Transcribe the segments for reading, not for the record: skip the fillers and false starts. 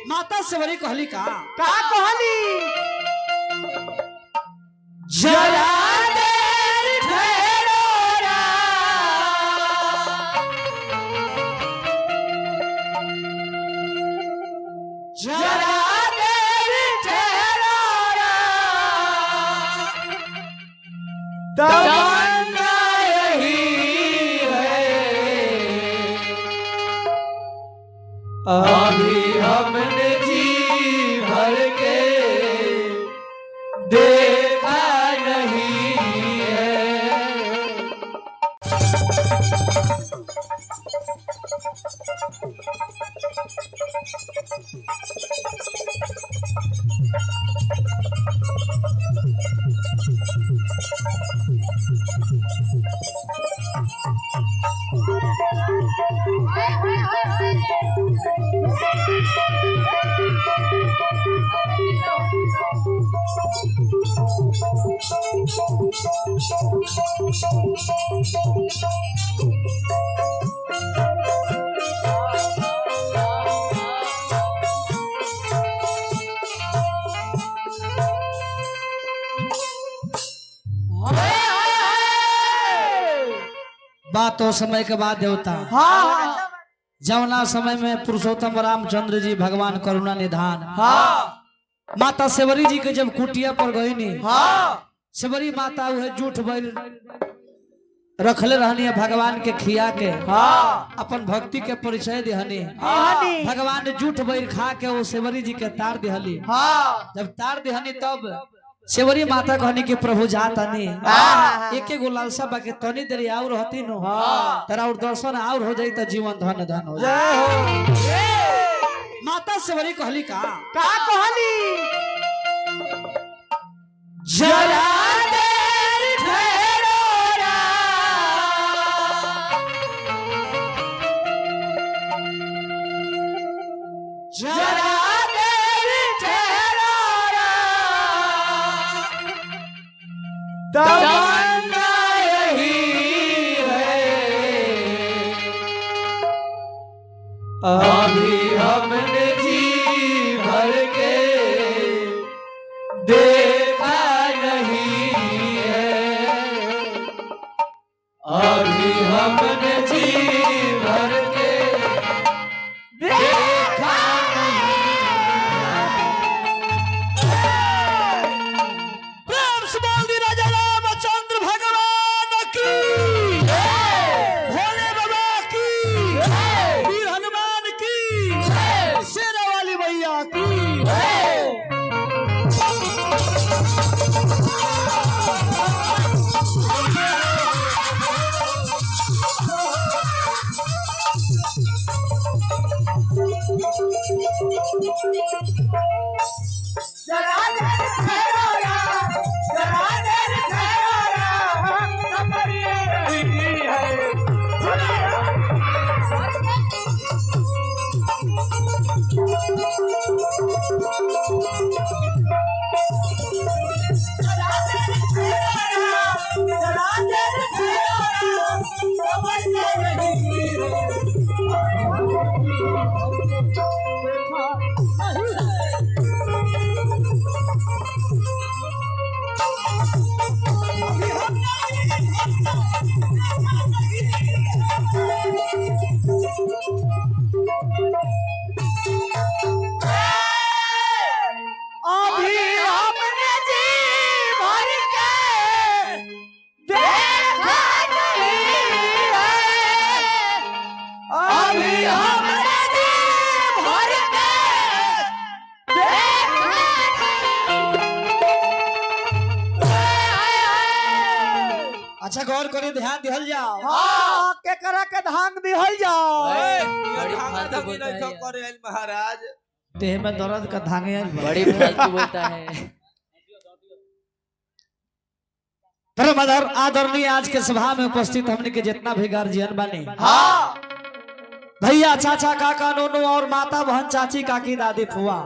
माता सेवरी कहली का कहली जरा देर ठहरो रा, जरा देर ठहरो रा, तमन्ना यही है अभी हमने जी भर के देखा नहीं है। बातों समय के बाद देवता हाँ जवना समय में पुरुषोत्तम रामचंद्र जी भगवान करुणा निधान माता सेवरी जी के जब कुटिया पर गई नी सेवरी माता वह जूठ बैल रखले रहनी है भगवान के खिया के अपन भक्ति के परिचय दिहनी भगवान ने जूठ बैल खा के वो सेवरी जी के तार दिहली जब तार दिहनी तब सेवरी माता कहनी कि प्रभु जातनी एक एक लालसा बाकी तनी देरी और रहती नो तेरा और दर्शन और हो जाई तो जीवन धन धन हो जाए। माता सेवरी कहली का कहली जरा देर ठहरो रा, जरा तमन्ना यही है अभी हमने जी भर के देखा नहीं है, अभी हमने जी भर के देखा नहीं है। प्रेम से बोल दी राजा रामचंद्र भगवान की, भोले बाबा की, वीर हनुमान की, शेरा वाली मैया की। अच्छा गौर करी ध्यान दिहल जाओ। हाँ के करा के धांग दिहल जाओ। महाराज देह में दर्द का धांगे बड़ी फालतू बोलता है। परम आदरणीय आज के सभा में उपस्थित हमने के जितना भी गार्जियन बने, भैया चाचा काका नोनो और माता बहन चाची काकी दादी फुआ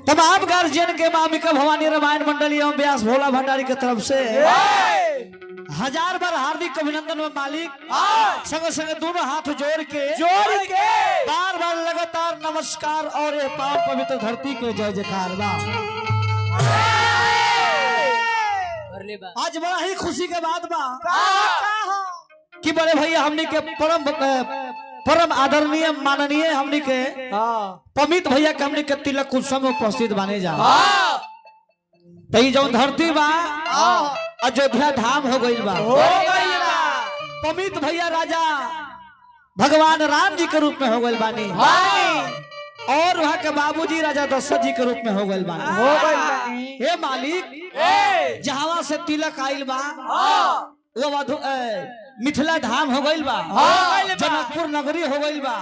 तमाम गार्जियन के मामिका भवानी रामायण मंडली एवं व्यास भोला भंडारी की तरफ से हजार बार हार्दिक अभिनंदन में मालिक संग संग दोनों हाथ जोड़ के बार बार लगातार नमस्कार और ये पावन पवित्र धरती के जय जयकार बा। आज बड़ा ही खुशी के बात बा कि बड़े भैया हमने के परम आदरणीय माननीय हमने के पमित भैया के हमने के तिलक उत्सव में उपस्थित बने जा। तो ये जो धरती बा अयोध्या धाम हो गई बा। पमित भैया राजा भगवान राम जी के रूप में हो गए बानी और वहाँ के बाबूजी राजा दशरथ जी के रूप में हो गए बानी। हे मालिक जहां से तिलक आइल बा वो मिथिला धाम हो गई बा, जनकपुर नगरी हो गई बा।